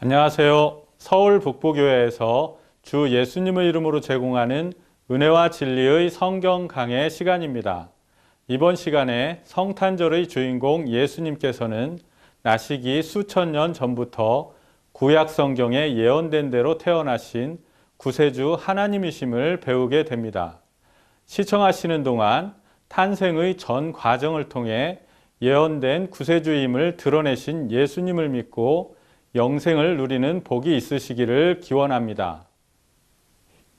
안녕하세요. 서울 북부교회에서 주 예수님의 이름으로 제공하는 은혜와 진리의 성경 강해 시간입니다. 이번 시간에 성탄절의 주인공 예수님께서는 나시기 수천 년 전부터 구약 성경에 예언된 대로 태어나신 구세주 하나님이심을 배우게 됩니다. 시청하시는 동안 탄생의 전 과정을 통해 예언된 구세주임을 드러내신 예수님을 믿고 영생을 누리는 복이 있으시기를 기원합니다.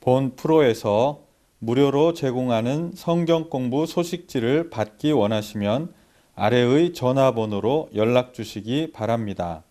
본 프로에서 무료로 제공하는 성경 공부 소식지를 받기 원하시면 아래의 전화번호로 연락 주시기 바랍니다.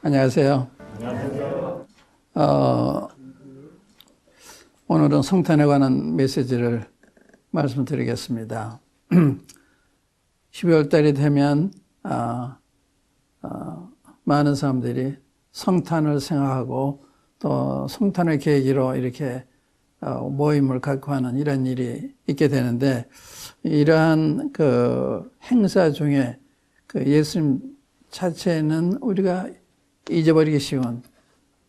안녕하세요. 오늘은 성탄에 관한 메시지를 말씀드리겠습니다. 12월 달이 되면 많은 사람들이 성탄을 생각하고 또 성탄을 계기로 이렇게 모임을 갖고 하는 이런 일이 있게 되는데, 이러한 그 행사 중에 그 예수님 자체는 우리가 잊어버리기 쉬운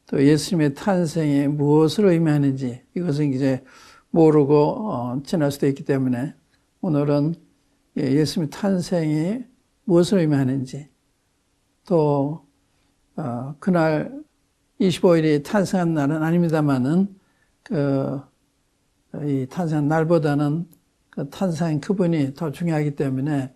또 예수님의 탄생이 무엇을 의미하는지 이것은 이제 모르고 지날 수도 있기 때문에 오늘은 예수님의 탄생이 무엇을 의미하는지 또 그날 25일이 탄생한 날은 아닙니다만은 이 탄생한 날보다는 그 탄생한 그분이 더 중요하기 때문에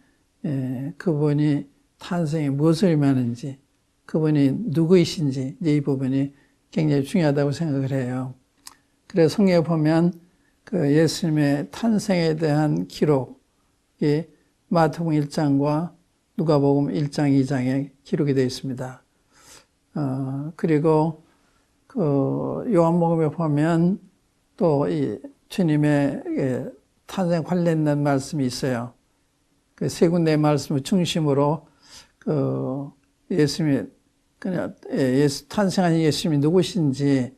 그분이 탄생이 무엇을 의미하는지 그분이 누구이신지 이 부분이 굉장히 중요하다고 생각을 해요. 그래서 성경에 보면 그 예수님의 탄생에 대한 기록이 마태복음 1장과 누가복음 1장, 2장에 기록이 되어 있습니다. 그리고 그 요한복음에 보면 또 이 주님의 탄생 관련된 말씀이 있어요. 그 세 군데의 말씀을 중심으로 그 예수님이 그냥 탄생하신 예수님이 누구신지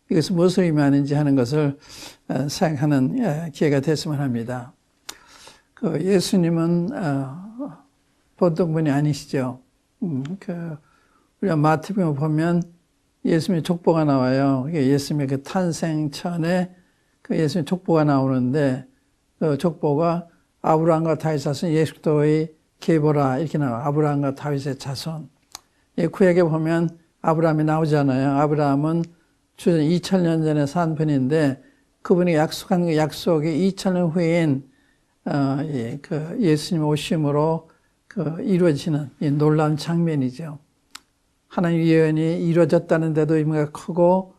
이것을 무엇을 의미하는지 하는 것을 생각하는 기회가 됐으면 합니다. 그 예수님은 보통 분이 아니시죠. 우리가 마태복음에 보면 예수님의 족보가 나와요. 예수님의 그 탄생 전에 그 예수님의 족보가 나오는데 그 족보가 아브라함과 다윗 자손 예수 그리스도의 계보라 이렇게 나와요. 아브라함과 다윗의 자손. 구약에 보면 아브라함이 나오잖아요. 아브라함은 주전 2000년 전에 산 분인데 그분이 약속한 그 약속이 2000년 후인 그 예수님 오심으로 그 이루어지는 이 놀라운 장면이죠. 하나님 예언이 이루어졌다는 데도 의미가 크고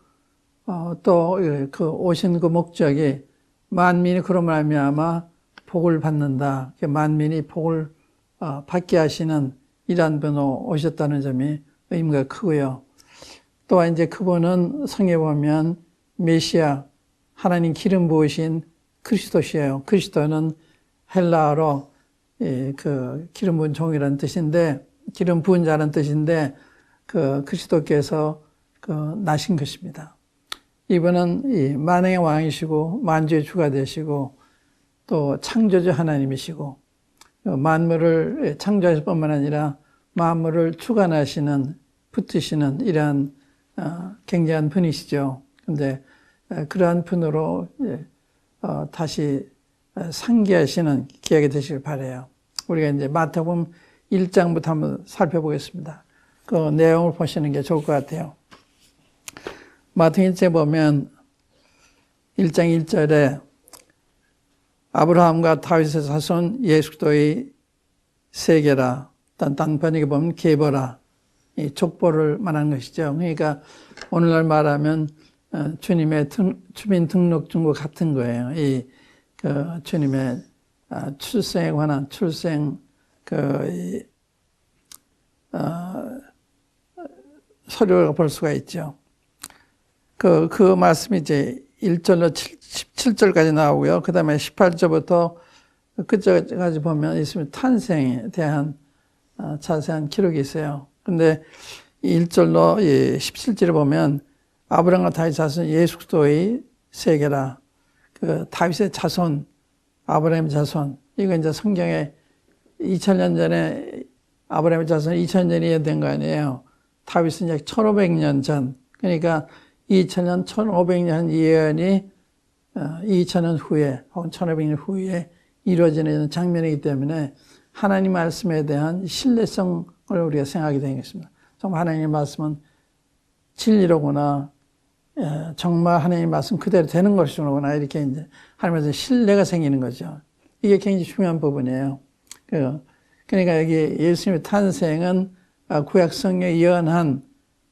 또 그 오신 그 목적이 만민이 그로 말미암아 복을 받는다. 만민이 복을 받게 하시는 이러한 분으로 오셨다는 점이 의미가 크고요. 또한 이제 그분은 성경에 보면 메시아 하나님 기름 부으신 그리스도시에요. 그리스도는 헬라어로 그 기름 부은 종이라는 뜻인데 기름 부은 자라는 뜻인데 그 그리스도께서 그 나신 것입니다. 이분은 이 만왕의 왕이시고 만주의 주가 되시고 또 창조주 하나님이시고 만물을 창조하실 뿐만 아니라 만물을 주관하시는 붙드시는 이러한 굉장한 분이시죠. 그런데 그러한 분으로 다시 상기하시는 기회가 되시길 바라요. 우리가 이제 마태복음 1장부터 한번 살펴보겠습니다. 그 내용을 보시는 게 좋을 것 같아요. 마태복음 1장에 보면 1장 1절에 아브라함과 다윗의 자손 예수 그리스도의 세계라, 딴 번역에 보면 계보라, 이 족보를 말하는 것이죠. 그러니까 오늘날 말하면 주님의 주민등록증과 같은 거예요. 이 그 주님의 출생에 관한 출생 서류를 볼 수가 있죠. 그 말씀이 이제 1절로 17절까지 나오고요. 그 다음에 18절부터 끝까지 보면 예수님의 탄생에 대한 자세한 기록이 있어요. 근데 1절로 17절에 보면 아브라함과 다윗 자손 예수 그리스도의 세계라. 그 다윗의 자손, 아브라함의 자손. 이거 이제 성경에 2000년 전에 아브라함의 자손 2000년 전에 예언된 거 아니에요. 다윗은 약 1500년 전. 그러니까 2000년, 1500년 예언이 2000년 후에 혹은 1500년 후에 이루어지는 장면이기 때문에 하나님 말씀에 대한 신뢰성을 우리가 생각하게 되겠습니다. 정말 하나님의 말씀은 진리로구나. 정말 하나님의 말씀 그대로 되는 것이구나. 이렇게 이제 하나님에 신뢰가 생기는 거죠. 이게 굉장히 중요한 부분이에요. 그러니까 여기 예수님의 탄생은 구약 성경에 예언한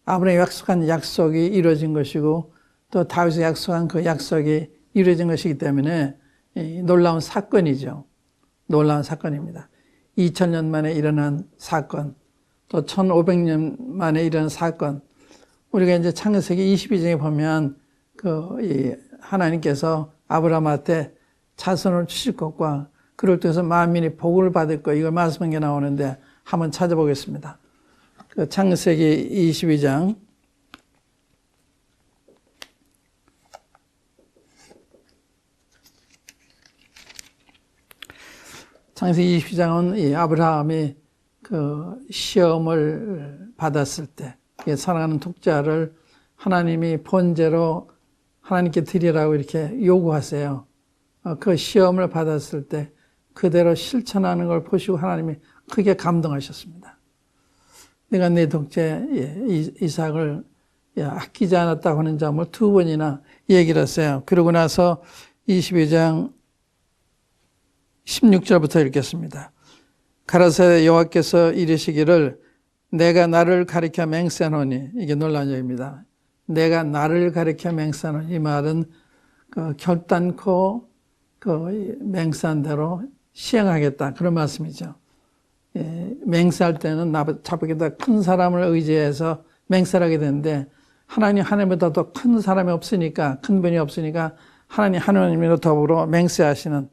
아브라함이 약속한 약속이 이루어진 것이고 또 다윗이 약속한 그 약속이 이루어진 것이기 때문에 놀라운 사건이죠. 놀라운 사건입니다. 2000년 만에 일어난 사건, 또 1500년 만에 일어난 사건. 우리가 이제 창세기 22장에 보면 하나님께서 아브라함한테 자손을 주실 것과 그를 통해서 만민이 복을 받을 것 이걸 말씀한 게 나오는데 한번 찾아보겠습니다. 그 창세기 22장 창세기 22장은 이 아브라함이 그 시험을 받았을 때, 사랑하는 독자를 하나님이 번제로 하나님께 드리라고 이렇게 요구하세요. 그 시험을 받았을 때 그대로 실천하는 걸 보시고 하나님이 크게 감동하셨습니다. 내가 내 독자 이삭을 아끼지 않았다고 하는 점을 두 번이나 얘기를 했어요. 그러고 나서 22장 16절부터 읽겠습니다. 가라사대 여호와께서 이르시기를 내가 나를 가리켜 맹세하노니, 이게 놀라운 얘기입니다. 내가 나를 가리켜 맹세하노니, 이 말은 그 결단코 그 맹세한 대로 시행하겠다, 그런 말씀이죠. 맹세할 때는 자기보다 큰 사람을 의지해서 맹세를 하게 되는데 하나님보다 더 큰 사람이 없으니까, 큰 분이 없으니까 하나님으로 더불어 맹세하시는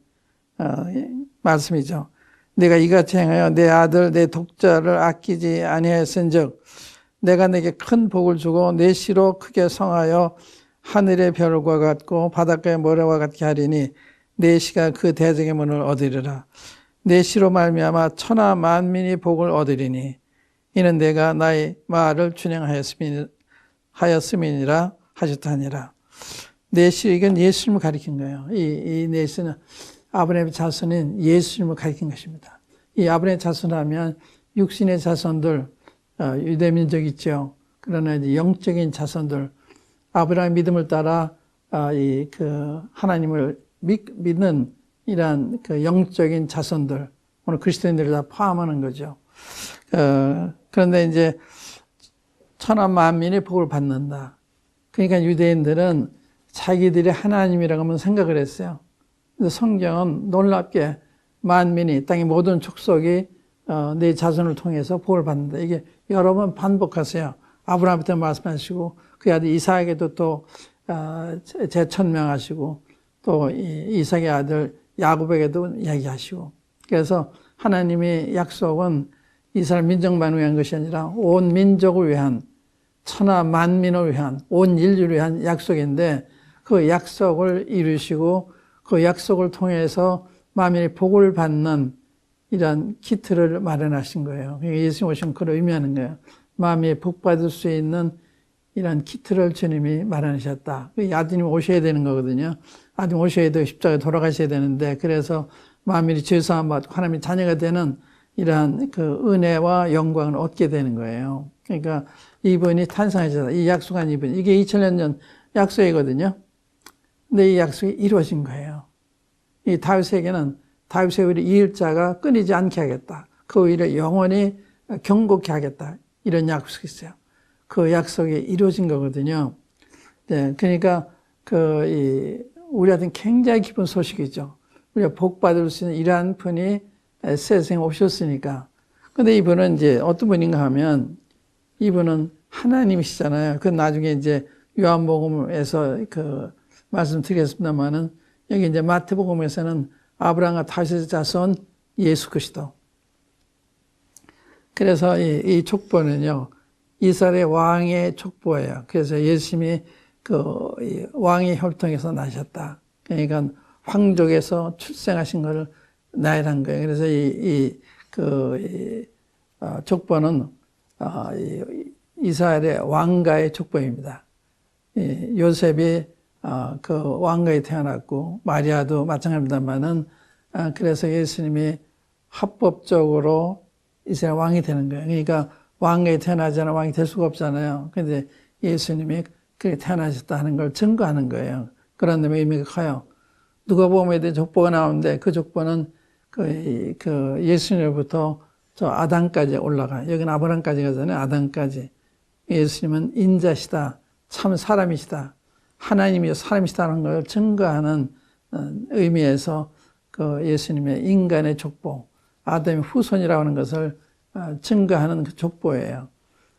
말씀이죠. 내가 이같이 행하여 내 아들 내 독자를 아끼지 아니하였은즉 내가 내게 큰 복을 주고 내 씨로 크게 성하여 하늘의 별과 같고 바닷가의 모래와 같게 하리니 내 씨가 그 대적의 문을 얻으리라. 내 씨로 말미암아 천하 만민이 복을 얻으리니 이는 내가 나의 말을 준행하였음이니라 하셨다니라. 내 씨, 이건 예수님을 가리킨 거예요. 이 내 씨는 아브라함의 자손인 예수님을 가리킨 것입니다. 이 아브라함의 자손하면 육신의 자손들, 유대민족 있죠. 그러나 이제 영적인 자손들, 아브라함의 믿음을 따라 하나님을 믿는 이러한 그 영적인 자손들, 오늘 그리스도인들을 다 포함하는 거죠. 그런데 이제 천하 만민의 복을 받는다. 그러니까 유대인들은 자기들이 하나님이라고 하면 생각을 했어요. 그래서 성경은 놀랍게 만민이, 땅의 모든 족속이 내 자손을 통해서 복을 받는다. 이게 여러 번 반복하세요. 아브라함한테 말씀하시고 그 아들 이삭에게도 또 재천명하시고 또 이삭의 아들 야곱에게도 이야기하시고. 그래서 하나님의 약속은 이스라엘 민족만을 위한 것이 아니라 온 민족을 위한, 천하 만민을 위한, 온 인류를 위한 약속인데 그 약속을 이루시고 그 약속을 통해서 만민의 복을 받는 이런 키트를 마련하신 거예요. 예수님 오시면 그걸 의미하는 거예요. 만민이 복 받을 수 있는 이런 키트를 주님이 마련하셨다. 아드님 오셔야 되는 거거든요. 아드님 오셔야 되고 십자가에 돌아가셔야 되는데, 그래서 만민이 죄사함 받고 하나님의 자녀가 되는 이러한 그 은혜와 영광을 얻게 되는 거예요. 그러니까 이분이 탄생하셨다. 이 약속한 이분. 이게 2000년 전 약속이거든요. 근데 이 약속이 이루어진 거예요. 이 다윗에게는 다윗의 의를 이을 자가 끊이지 않게 하겠다. 그 의를 영원히 경고케 하겠다. 이런 약속이 있어요. 그 약속이 이루어진 거거든요. 네, 그러니까 우리한테는 굉장히 기쁜 소식이죠. 우리가 복 받을 수 있는 이러한 분이 세상에 오셨으니까. 근데 이분은 이제 어떤 분인가 하면 이분은 하나님이시잖아요. 그 나중에 이제 요한복음에서 말씀드리겠습니다만은 여기 이제 마태복음에서는 아브라함과 다윗의 자손 예수 그리스도. 그래서 이 족보는요, 이스라엘의 왕의 족보예요. 그래서 예수님이 이 왕의 혈통에서 나셨다. 그러니까 황족에서 출생하신 것을 나열한 거예요. 그래서 족보는 이스라엘의 왕가의 족보입니다. 요셉이 그 왕가에 태어났고 마리아도 마찬가지입니다만은 그래서 예수님이 합법적으로 이스라엘 왕이 되는 거예요. 그러니까 왕가에 태어나지 않아 왕이 될 수가 없잖아요. 그런데 예수님이 그렇게 태어나셨다 하는 걸 증거하는 거예요. 그런 데면 의미가 커요. 누가복음에 대한 족보가 나오는데 그 족보는 그 예수님으로부터 저 아담까지 올라가요. 여기는 아브라함까지 가잖아요. 아담까지. 예수님은 인자시다. 참 사람이시다. 하나님이 사람이시다는 걸 증거하는 의미에서 그 예수님의 인간의 족보, 아담의 후손이라고 하는 것을 증거하는 그 족보예요.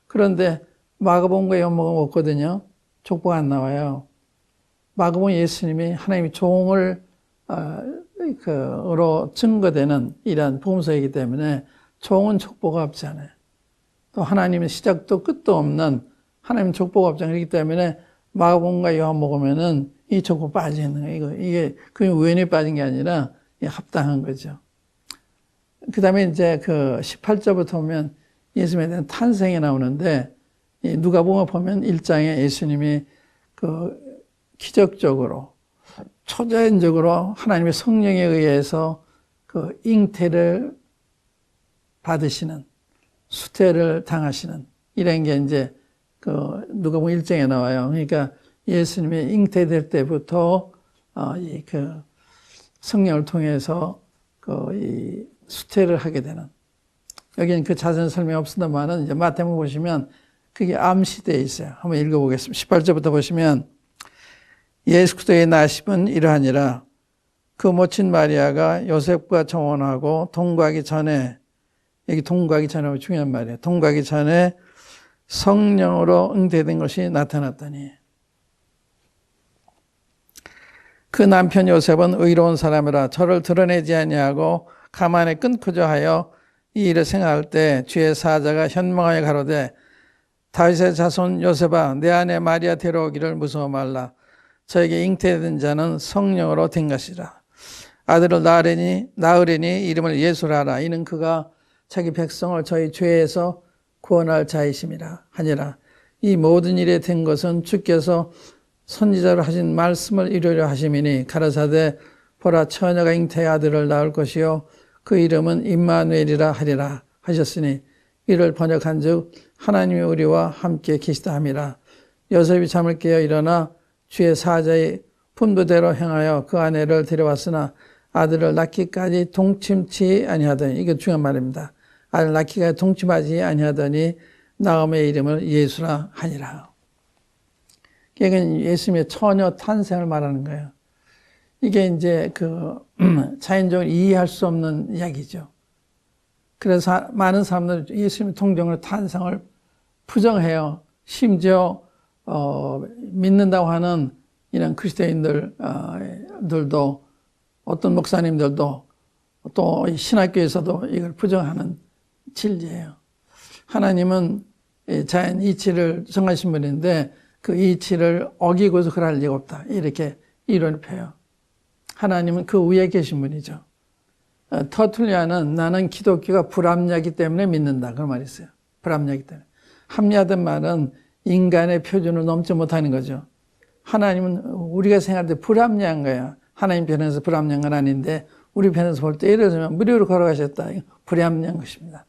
그런데 마가복음과 요한복음 없거든요. 족보가 안 나와요. 마가복음 예수님이 하나님의 종을 으로 증거되는 이러한 복음서이기 때문에 종은 족보가 없잖아요. 또 하나님의 시작도 끝도 없는 하나님 족보가 없잖아요. 그렇기 때문에 마가복음과 요한복음에는 이 족보 빠져 있는 거예요. 이게 그냥 우연히 빠진 게 아니라 합당한 거죠. 그 다음에 이제 그 18절부터 보면 예수님에 대한 탄생이 나오는데, 누가복음 보면 1장에 예수님이 그 기적적으로, 초자연적으로 하나님의 성령에 의해서 그 잉태를 받으시는, 수태를 당하시는, 이런 게 이제 그 누가복음 1장에 나와요. 그러니까 예수님이 잉태될 때부터 이 그 성령을 통해서 이 수태를 하게 되는. 여기는 그 자세한 설명이 없습니다만은 이제 마태복음 보시면 그게 암시되어 있어요. 한번 읽어보겠습니다. 18절부터 보시면 예수 그리스도의 나심은 이러하니라. 그 모친 마리아가 요셉과 정혼하고 동거하기 전에, 여기 동거하기 전에 중요한 말이에요. 동거하기 전에 성령으로 잉태된 것이 나타났더니 그 남편 요셉은 의로운 사람이라 저를 드러내지 아니하고 가만히 끊고자 하여 이 일을 생각할 때 주의 사자가 현명하여 가로되 다윗의 자손 요셉아 내 아내 마리아 데려오기를 무서워 말라. 저에게 잉태된 자는 성령으로 된 것이라. 아들을 낳으리니 이름을 예수라 하라. 이는 그가 자기 백성을 저희 죄에서 구원할 자이심이라 하니라. 이 모든 일에 된 것은 주께서 선지자로 하신 말씀을 이루려 하심이니 가라사대 보라 처녀가 잉태의 아들을 낳을 것이요 그 이름은 임마누엘이라 하리라 하셨으니 이를 번역한즉 하나님이 우리와 함께 계시다 함이라. 요셉이 잠을 깨어 일어나 주의 사자의 분부대로 행하여 그 아내를 데려왔으나 아들을 낳기까지 동침치 아니하더니, 이게 중요한 말입니다. 아들 낳기까지 동침하지 아니하더니 나음의 이름을 예수라 하니라. 이게 예수님의 처녀 탄생을 말하는 거예요. 이게 이제 그 자연적으로 이해할 수 없는 이야기죠. 그래서 많은 사람들은 예수님의 통정으로 탄생을 부정해요. 심지어 믿는다고 하는 이런 그리스도인들도 어떤 목사님들도 또 신학교에서도 이걸 부정하는 진리예요. 하나님은 자연 이치를 정하신 분인데 그 이치를 어기고서 그럴 리가 없다. 이렇게 이론을 펴요. 하나님은 그 위에 계신 분이죠. 터툴리아는 나는 기독교가 불합리하기 때문에 믿는다. 그런 말이 있어요. 불합리하기 때문에. 합리하단 말은 인간의 표준을 넘지 못하는 거죠. 하나님은 우리가 생각할 때 불합리한 거예요. 하나님 편에서 불합리한 건 아닌데 우리 편에서 볼 때 예를 들면 무료로 걸어가셨다. 불합리한 것입니다.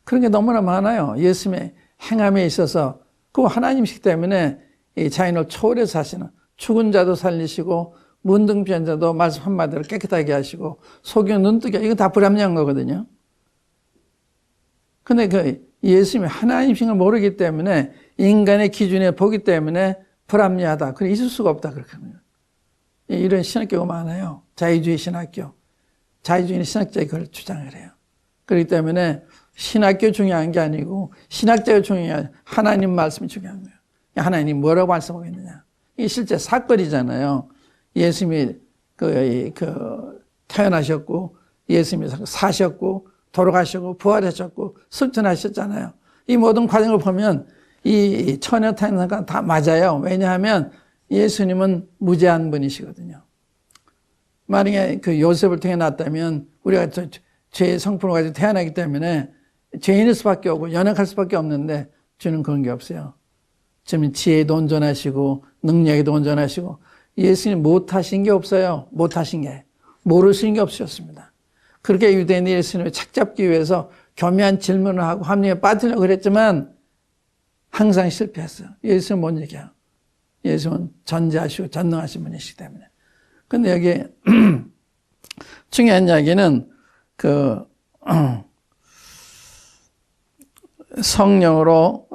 그런 게 너무나 많아요. 예수님의 행함에 있어서 그 하나님이시기 때문에 이 자연을 초월해서 하시는, 죽은 자도 살리시고 문둥병 자도 말씀 한마디로 깨끗하게 하시고 속이는 눈뜨게, 이거 다 불합리한 거거든요. 근데 그 예수님이 하나님이신 걸 모르기 때문에 인간의 기준에 보기 때문에 불합리하다. 그래 있을 수가 없다. 그렇게 합니다. 이런 신학교가 많아요. 자유주의 신학교. 자유주의는 신학자의 그걸 주장을 해요. 그렇기 때문에 신학교 중요한 게 아니고 신학자가 중요한, 하나님 말씀이 중요한 거예요. 하나님이 뭐라고 말씀하고 있느냐. 이게 실제 사건이잖아요. 예수님이 태어나셨고, 예수님이 사셨고, 돌아가셨고, 부활하셨고, 승천하셨잖아요. 이 모든 과정을 보면 이 처녀 탄생과 다 맞아요. 왜냐하면 예수님은 무죄한 분이시거든요. 만약에 그 요셉을 통해 났다면 우리가 죄의 성품을 가지고 태어나기 때문에 죄인일 수밖에 없고 연약할 수밖에 없는데 주는 그런 게 없어요. 주님 지혜에도 온전하시고 능력에도 온전하시고 예수님 못하신 게 없어요. 못하신 게. 모르신 게 없으셨습니다. 그렇게 유대인 예수님을 착잡기 위해서 교묘한 질문을 하고 합리에 빠지려고 그랬지만 항상 실패했어요. 예수는 못 얘기해요. 예수는 전지하시고 전능하신 분이시기 때문에. 근데 여기 중요한 이야기는 성령으로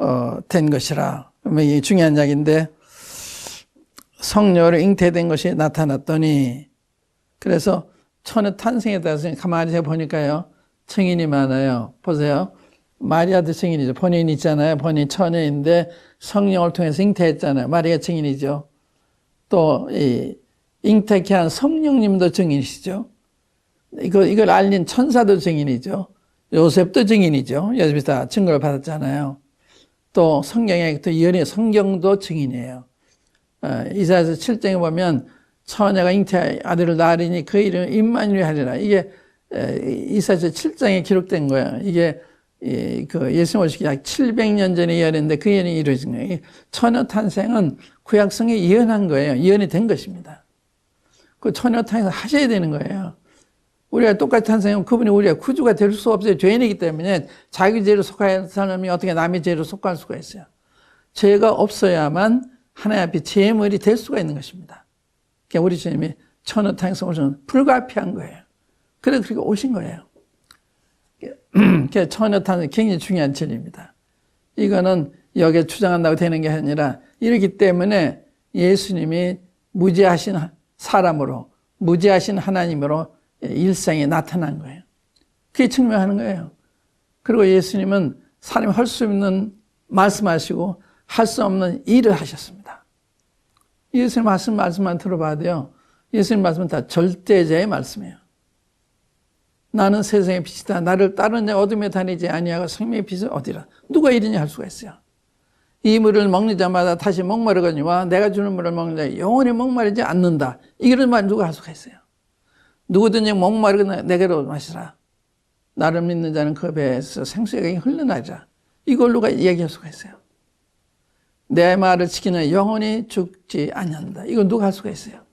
된 것이라. 이게 중요한 이야기인데 성령으로 잉태된 것이 나타났더니, 그래서 처녀 탄생에 따라서 가만히 보니까요 증인이 많아요. 보세요. 마리아도 증인이죠. 본인 있잖아요. 본인 처녀인데 성령을 통해서 잉태했잖아요. 마리아 증인이죠. 또 이 잉태케 한 성령님도 증인이시죠. 이걸 알린 천사도 증인이죠. 요셉도 증인이죠. 요셉이 다 증거를 받았잖아요. 또 성경에 또 이언의 성경도 증인이에요. 이사야서 7장에 보면 처녀가 잉태 아들을 낳으리니 그 이름은 임마누엘 하리라. 이게 이사야서 7장에 기록된 거예요. 이게 그 예수님 오시기 약 700년 전에 예언인데 그 예언이 이루어진 거예요. 처녀 탄생은 구약성에 예언한 거예요. 예언이 된 것입니다. 그 처녀 탄생 하셔야 되는 거예요. 우리가 똑같이 탄생하면 그분이 우리가 구주가 될 수 없어요. 죄인이기 때문에 자기 죄로 속할 사람이 어떻게 남의 죄로 속할 수가 있어요. 죄가 없어야만 하나님 앞에 제물이 될 수가 있는 것입니다. 그러니까 우리 주님이 처녀 탄생 오신 불가피한 거예요. 그래서 그렇게 오신 거예요. 처녀 탄생 굉장히 중요한 진리입니다. 이거는 여기에 주장한다고 되는 게 아니라 이렇기 때문에 예수님이 무지하신 사람으로 무지하신 하나님으로 일생에 나타난 거예요. 그게 증명하는 거예요. 그리고 예수님은 사람이 할 수 있는 말씀하시고 할 수 없는 일을 하셨습니다. 예수님 말씀만 들어봐도요. 예수님 말씀은 다 절대자의 말씀이에요. 나는 세상의 빛이다. 나를 따르는 자 어둠에 다니지 아니하고 생명의 빛은 어디라. 누가 이러냐 할 수가 있어요. 이 물을 먹는 자마다 다시 목마르거니와 내가 주는 물을 먹는 자 영원히 목마르지 않는다. 이런 말 누가 할 수가 있어요. 누구든지 목마르거나 내게로 마시라. 나를 믿는 자는 그 배에서 생수가 흘러나리라. 이걸 누가 얘기할 수가 있어요. 내 말을 지키는 영원히 죽지 아니한다. 이걸 누가 할 수가 있어요.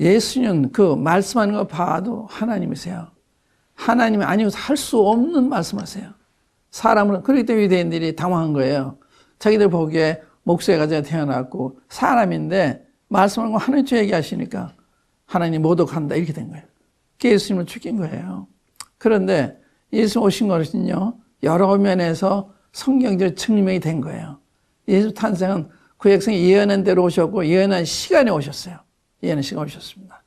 예수님은 그 말씀하는 거 봐도 하나님이세요. 하나님이 아니어서 할 수 없는 말씀하세요. 사람은 그렇기 때문에 유대인들이 당황한 거예요. 자기들 보기에 목수의 가정에 태어났고 사람인데 말씀하는 거 하나님 얘기하시니까 하나님 모독한다 이렇게 된 거예요. 그게 예수님을 죽인 거예요. 그런데 예수 오신 것은요 여러 면에서 성경적으로 증명이 된 거예요. 예수 탄생은 구약성이 예언한 대로 오셨고 예언한 시간에 오셨어요. 예언한 시간에 오셨습니다.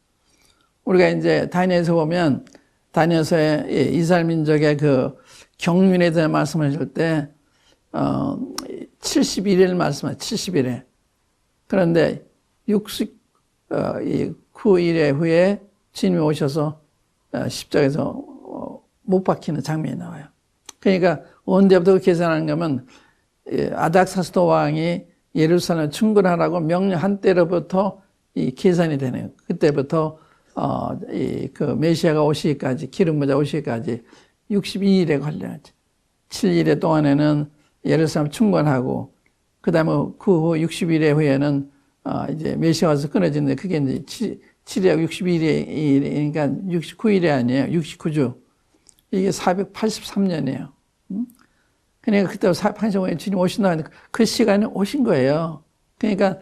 우리가 이제 다니엘서 보면 다니엘서의 이스라엘 민족의 그 경륜에 대해 말씀하실 때 71일 말씀하세요. 71일. 그런데 69일 후에 주님이 오셔서 십자가에서 못 박히는 장면이 나와요. 그러니까 언제부터 계산하는 거면 아닥사스도 왕이 예루살렘을 충분하라고 명령한 때로부터 이 계산이 되네요. 그때부터 그 메시아가 오시기까지 기름 부자 오시기까지 62일에 걸려요. 7일에 동안에는 예루살렘 충분하고 그다음에 그 후 60일에 후에는 이제 메시아 와서 끊어지는데 그게 이제 7일하고 62일이니까 69일이 아니에요. 69주. 이게 483년이에요. 그러니까 그때 485년에 주님 오신다 하니까 그 시간에 오신 거예요. 그러니까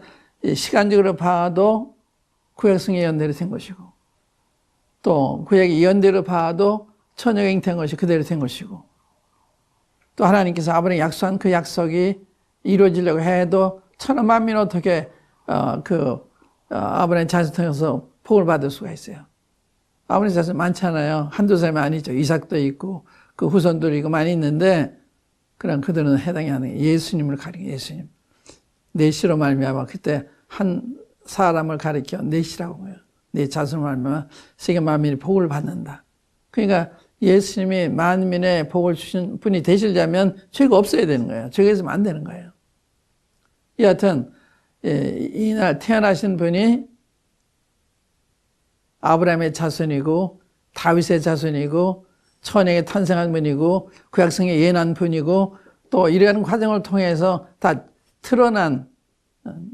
시간적으로 봐도 구약성의 예언대로 된 것이고 또 구약의 예언대로 봐도 처녀가 잉태한 것이 그대로 된 것이고 또 하나님께서 아브라함에 약속한 그 약속이 이루어지려고 해도 천하 만민 어떻게 아브라함 자손 통해서 복을 받을 수가 있어요. 아브라함 자손 많잖아요. 한두 사람이 아니죠. 이삭도 있고 그 후손들이 있고 많이 있는데 그럼 그들은 해당이 안 해요. 예수님을 가리켜 예수님. 내시로 말미암아 그때 한 사람을 가리켜 내시라고 해요. 내 자손을 말미암아 세계 만민이 복을 받는다. 그러니까 예수님이 만민의 복을 주신 분이 되시려면 죄가 없어야 되는 거예요. 죄가 있으면 안 되는 거예요. 여하튼 이날 태어나신 분이 아브라함의 자손이고 다윗의 자손이고 처녀에게 탄생한 분이고 구약성에 예언한 분이고 또 이러한 과정을 통해서 다 드러난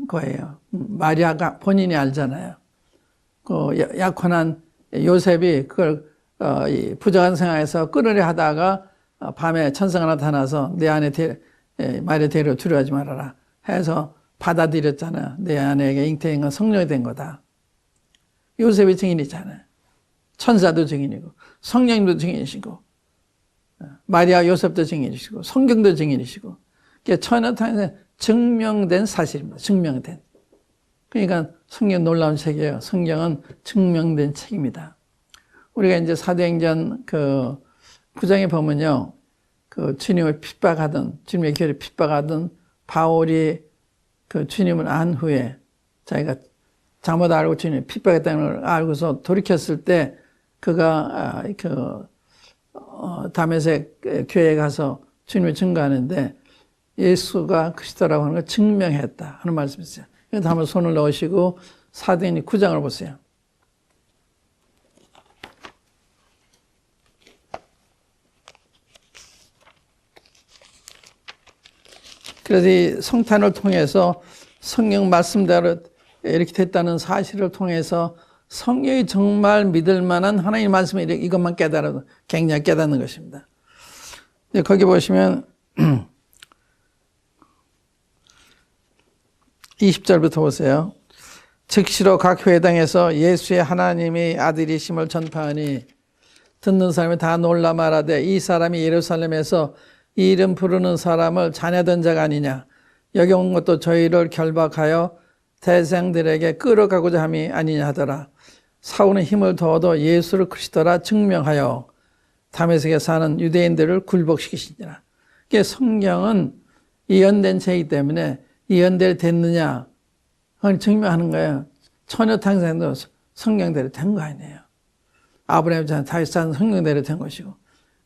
거예요. 마리아가 본인이 알잖아요. 그 약혼한 요셉이 그걸 부정한 생활에서 끌으려 하다가 밤에 천사가 나타나서 내 안에 마리아 데려 두려워하지 말아라 해서 받아들였잖아요. 내 아내에게 잉태인 건 성령이 된 거다. 요셉이 증인이잖아요. 천사도 증인이고 성령님도 증인이시고 마리아 요셉도 증인이시고 성경도 증인이시고 처녀 탄생 증명된 사실입니다. 증명된. 그러니까 성경 놀라운 책이에요. 성경은 증명된 책입니다. 우리가 이제 사도행전 그 9장에 보면요. 그 주님을 핍박하던 주님의 교회를 핍박하던 바울이 그 주님을 안 후에 자기가 잘못 알고 주님을 핍박했다는 걸 알고서 돌이켰을 때 그가 다메섹 교회에 가서 주님을 증거하는데 예수가 그리스도라고 하는 걸 증명했다 하는 말씀이 있어요. 그래서 한번 손을 넣으시고 사도행전 9장을 보세요. 그래서 이 성탄을 통해서 성경 말씀대로 이렇게 됐다는 사실을 통해서 성경이 정말 믿을 만한 하나님의 말씀을 이것만 깨달아도 굉장히 깨닫는 것입니다. 거기 보시면 20절부터 보세요. 즉시로 각 회당에서 예수의 하나님의 아들이심을 전파하니 듣는 사람이 다 놀라 말하되 이 사람이 예루살렘에서 이 이름 부르는 사람을 자녀된 자가 아니냐. 여기 온 것도 저희를 결박하여 대생들에게 끌어가고자 함이 아니냐 하더라. 사울은 힘을 더어도 예수를 그리스도라 증명하여 다메섹에 사는 유대인들을 굴복시키시니라. 이게 성경은 예언된 책이기 때문에 예언대로 됐느냐 그걸 증명하는 거예요. 처녀 탄생도 성경대로 된 거 아니에요. 아브라함 자 다윗 산 성경대로 된 것이고.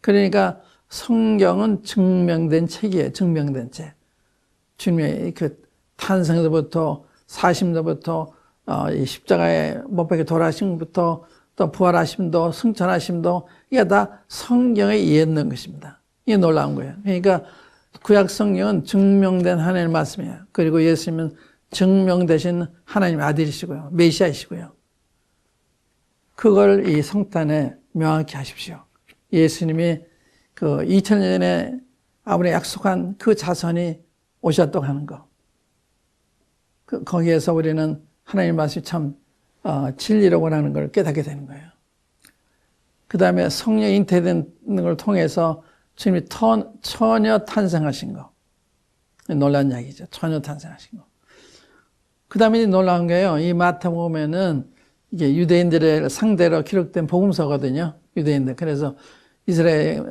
그러니까 성경은 증명된 책이에요. 증명된 책. 주님의 그 탄생서부터 사심서부터 이 십자가에 못 박혀 돌아가심부터 또 부활하심도 승천하심도 이게 다 성경에 예언된 것입니다. 이게 놀라운 거예요. 그러니까 구약 성경은 증명된 하나님의 말씀이에요. 그리고 예수님은 증명되신 하나님의 아들이시고요. 메시아이시고요. 그걸 이 성탄에 명확히 하십시오. 예수님이 그 2000년 전에 아버지 약속한 그 자손이 오셨다고 하는 거. 거기에서 우리는 하나님의 말씀이 참 진리라고 하는 걸 깨닫게 되는 거예요. 그 다음에 성령 잉태되는 걸 통해서 주님이 처녀 탄생하신 거. 놀라운 이야기죠. 처녀 탄생하신 거. 그 다음에 놀라운 게요. 이 마태복음에는 이게 유대인들의 상대로 기록된 복음서거든요. 유대인들. 그래서 이스라엘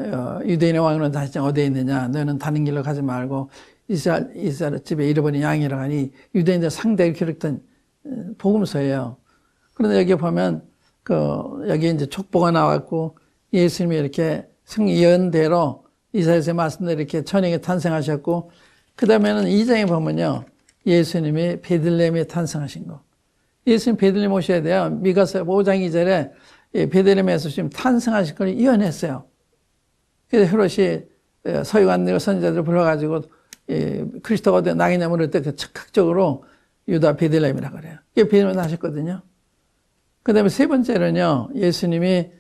유대인의 왕은 다시 어디에 있느냐. 너는 다른 길로 가지 말고 이스라엘 집에 잃어버린 양이라 하니 유대인들 상대로 기록된 복음서예요. 그런데 여기 보면 여기 이제 족보가 나왔고 예수님이 이렇게 예언대로 이사야서의 말씀대로 이렇게 처녀에게 탄생하셨고 그 다음에는 2장에 보면요. 예수님이 베들레헴에 탄생하신 거. 예수님 베들레헴 오셔야 돼요. 미가서 5장 2절에 베들레헴에서 지금 탄생하실 걸 예언했어요. 그래서 헤롯이 서기관들과 선지자들을 불러가지고 그리스도가 어디 나겠냐 물을 때 즉각적으로 유다 베들레헴이라 그래요. 이게 베들레헴에 나셨거든요. 그 다음에 세 번째로는요. 예수님이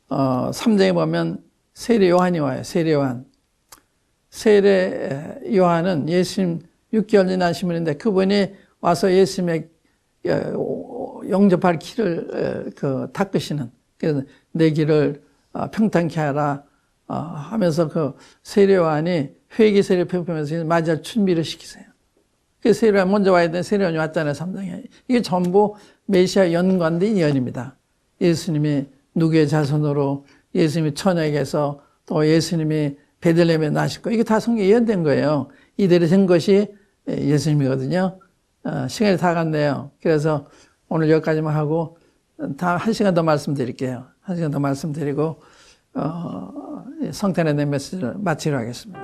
3장에 보면 세례 요한이 와요. 세례 요한. 세례 요한은 예수님 6개월 지나신 분인데 그분이 와서 예수님의 영접할 길을 닦으시는. 그래서 내 길을 평탄케 하라 하면서 세례 요한이 회개 세례 베푸면서 맞이할 준비를 시키세요. 그 세례 요한 먼저 와야 되는데 세례 요한이 왔잖아요. 3장에. 이게 전부 메시아 연관된 예언입니다. 예수님이 누구의 자손으로 예수님이 처녀에게서 또 예수님이 베들레헴에 나실 거 이게 다 성경에 예언된 거예요. 이대로 된 것이 예수님이거든요. 시간이 다 갔네요. 그래서 오늘 여기까지만 하고 다 1시간 더 말씀드릴게요. 1시간 더 말씀드리고 성탄의 내 메시지를 마치려 하겠습니다.